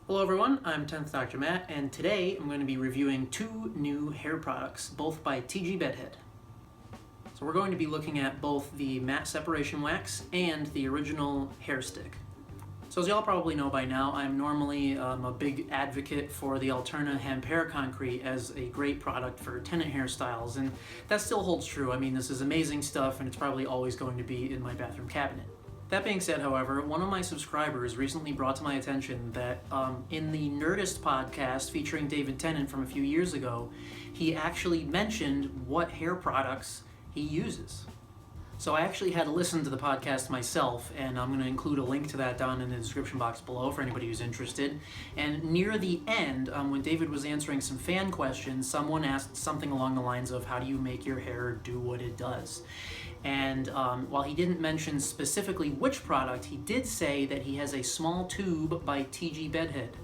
Hello everyone, I'm 10th Dr. Matt, and today I'm going to be reviewing two new hair products, both by TG Bedhead. So we're going to be looking at both the matte separation wax and the original hair stick. So as y'all probably know by now, I'm normally a big advocate for the Alterna Hemp Hair Concrete as a great product for tenant hairstyles, and that still holds true. I mean, this is amazing stuff, and it's probably always going to be in my bathroom cabinet. That being said, however, one of my subscribers recently brought to my attention that in the Nerdist podcast featuring David Tennant from a few years ago, he actually mentioned what hair products he uses. So I actually had to listen to the podcast myself, and I'm going to include a link to that down in the description box below for anybody who's interested. And near the end, when David was answering some fan questions, someone asked something along the lines of, how do you make your hair do what it does? And while he didn't mention specifically which product, he did say that he has a small tube by TG Bedhead.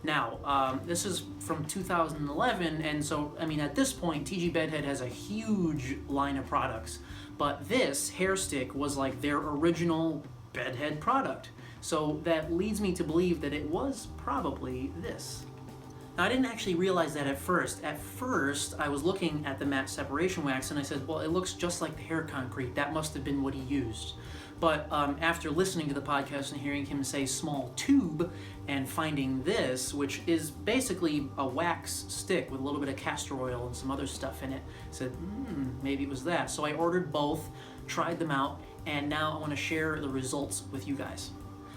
Now, this is from 2011, and so, I mean, at this point, TG Bedhead has a huge line of products, but this hair stick was like their original Bedhead product. So that leads me to believe that it was probably this. Now, I didn't actually realize that at first. At first, I was looking at the matte separation wax and I said, well, it looks just like the hair concrete. That must have been what he used. But after listening to the podcast and hearing him say small tube and finding this, which is basically a wax stick with a little bit of castor oil and some other stuff in it, I said, maybe it was that. So I ordered both, tried them out, and now I want to share the results with you guys.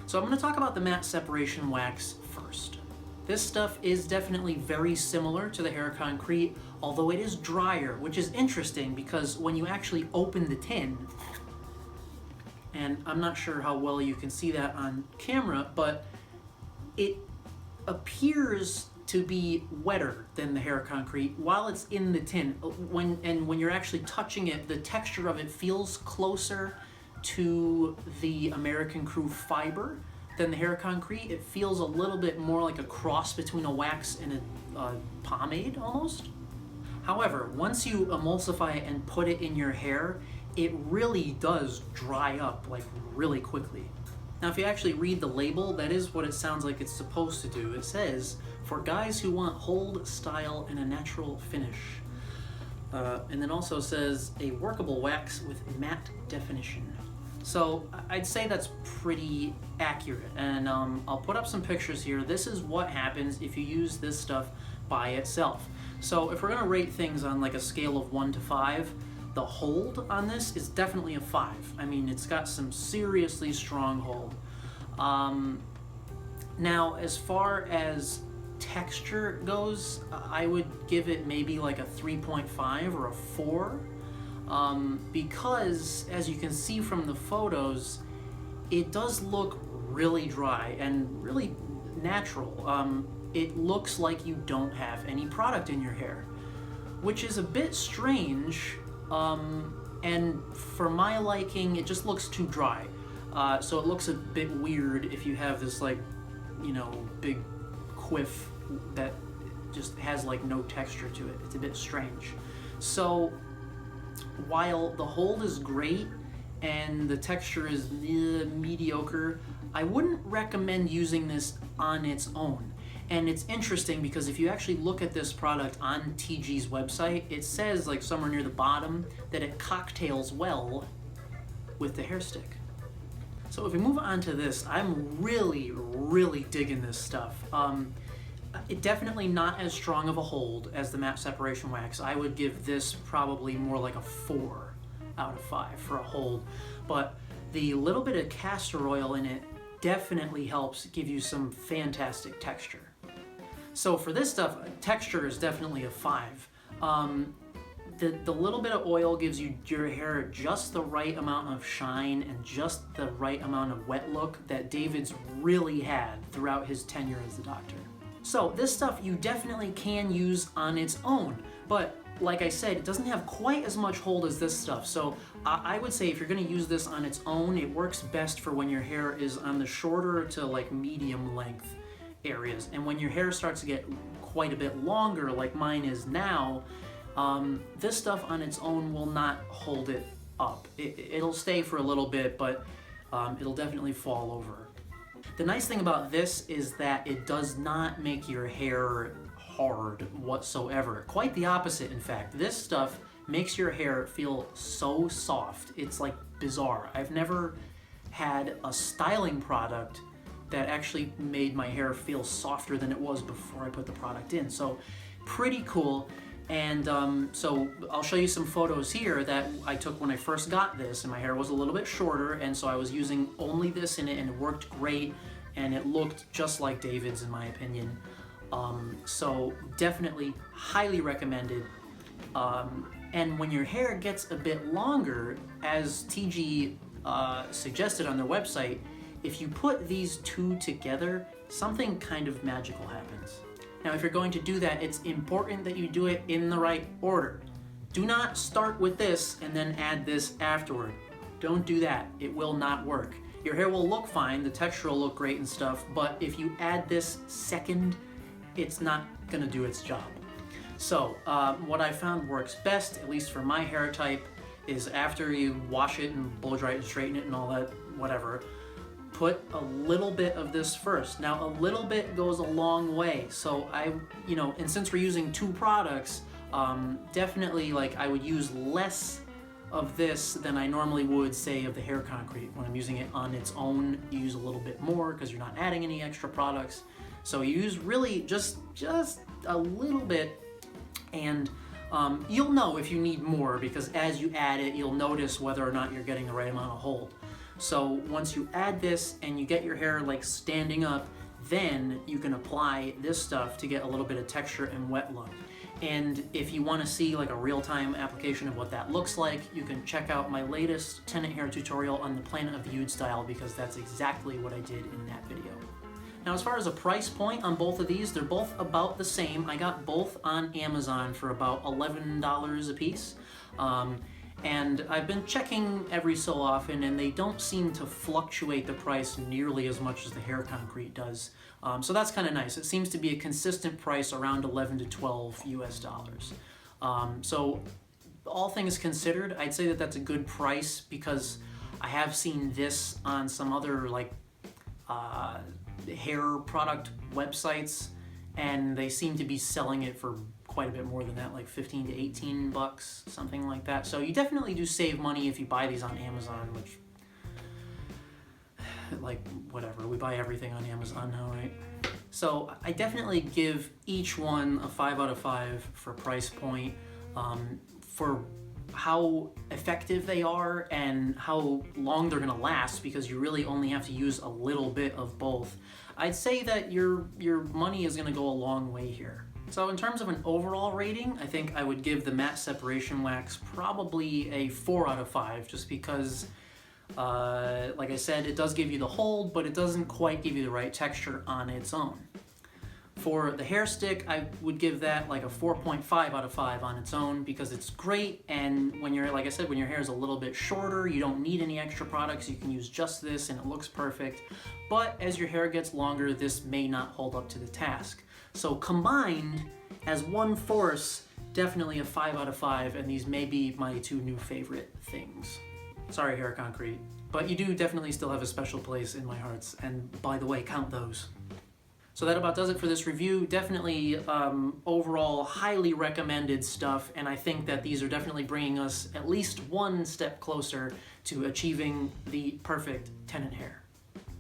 So I'm going to talk about the matte separation wax first. This stuff is definitely very similar to the hair concrete, although it is drier, which is interesting because when you actually open the tin, and I'm not sure how well you can see that on camera, but it appears to be wetter than the hair concrete while it's in the tin. When you're actually touching it, the texture of it feels closer to the American Crew fiber than the hair concrete. It feels a little bit more like a cross between a wax and a pomade almost. However, once you emulsify it and put it in your hair, it really does dry up like really quickly. Now, if you actually read the label, that is what it sounds like it's supposed to do. It says, for guys who want hold, style, and a natural finish. And then also says, a workable wax with matte definition. So I'd say that's pretty accurate, and I'll put up some pictures here. This is what happens if you use this stuff by itself. So if we're going to rate things on like a scale of 1 to 5, the hold on this is definitely a 5. I mean, it's got some seriously strong hold. Now, as far as texture goes, I would give it maybe like a 3.5 or a 4. Because, as you can see from the photos, it does look really dry and really natural. It looks like you don't have any product in your hair, which is a bit strange, and for my liking, it just looks too dry. So it looks a bit weird if you have this, like, you know, big quiff that just has like no texture to it. It's a bit strange. So while the hold is great and the texture is mediocre, I wouldn't recommend using this on its own. And it's interesting because if you actually look at this product on TG's website, it says like somewhere near the bottom that it cocktails well with the hair stick. So if we move on to this, I'm really digging this stuff. It definitely not as strong of a hold as the matte separation wax. I would give this probably more like a 4 out of 5 for a hold. But the little bit of castor oil in it definitely helps give you some fantastic texture. So for this stuff, texture is definitely a 5. The little bit of oil gives your hair just the right amount of shine and just the right amount of wet look that David's really had throughout his tenure as the doctor. So this stuff you definitely can use on its own, but like I said, it doesn't have quite as much hold as this stuff. So I would say if you're going to use this on its own, it works best for when your hair is on the shorter to like medium length areas. And when your hair starts to get quite a bit longer, like mine is now, this stuff on its own will not hold it up. It'll stay for a little bit, but it'll definitely fall over. The nice thing about this is that it does not make your hair hard whatsoever. Quite the opposite, in fact. This stuff makes your hair feel so soft. It's like bizarre. I've never had a styling product that actually made my hair feel softer than it was before I put the product in. So pretty cool. And so I'll show you some photos here that I took when I first got this, and my hair was a little bit shorter, and so I was using only this in it, and it worked great, and it looked just like David's in my opinion. So definitely highly recommended. And when your hair gets a bit longer, as TG suggested on their website, if you put these two together, something kind of magical happens. Now, if you're going to do that, it's important that you do it in the right order. Do not start with this and then add this afterward. Don't do that. It will not work. Your hair will look fine, the texture will look great and stuff, but if you add this second, it's not gonna do its job. So, what I found works best, at least for my hair type, is after you wash it and blow dry it and straighten it and all that, whatever, put a little bit of this first. Now, a little bit goes a long way. So and since we're using two products, definitely I would use less of this than I normally would, say, of the hair concrete. When I'm using it on its own, you use a little bit more because you're not adding any extra products. So you use really just a little bit, and you'll know if you need more, because as you add it, you'll notice whether or not you're getting the right amount of hold. So once you add this and you get your hair standing up, then you can apply this stuff to get a little bit of texture and wet look. And if you want to see a real-time application of what that looks like, you can check out my latest tenant hair tutorial on the Planet of the Ood style, because that's exactly what I did in that video. Now, as far as a price point on both of these, they're both about the same. I got both on Amazon for about $11 a piece. And I've been checking every so often, and they don't seem to fluctuate the price nearly as much as the hair concrete does. So that's kind of nice. It seems to be a consistent price around 11 to 12 US dollars. So all things considered, I'd say that that's a good price, because I have seen this on some other hair product websites, and they seem to be selling it for quite a bit more than that, 15 to 18 bucks, something like that. So you definitely do save money if you buy these on Amazon, which, whatever, we buy everything on Amazon now, right? So I definitely give each one a 5 out of 5 for price point, for how effective they are and how long they're gonna last, because you really only have to use a little bit of both. I'd say that your money is gonna go a long way here. So in terms of an overall rating, I think I would give the matte separation wax probably a 4 out of 5, just because, like I said, it does give you the hold, but it doesn't quite give you the right texture on its own. For the hair stick, I would give that a 4.5 out of 5 on its own, because it's great, and when you're, like I said, when your hair is a little bit shorter, you don't need any extra products, you can use just this and it looks perfect. But as your hair gets longer, this may not hold up to the task. So combined, as one force, definitely a 5 out of 5, and these may be my two new favorite things. Sorry, hair concrete, but you do definitely still have a special place in my hearts, and by the way, count those. So that about does it for this review. Definitely overall highly recommended stuff, and I think that these are definitely bringing us at least one step closer to achieving the perfect tenant hair.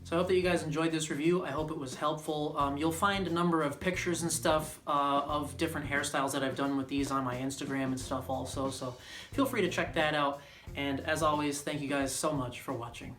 So I hope that you guys enjoyed this review. I hope it was helpful. You'll find a number of pictures and stuff of different hairstyles that I've done with these on my Instagram and stuff also, so feel free to check that out. And as always, thank you guys so much for watching.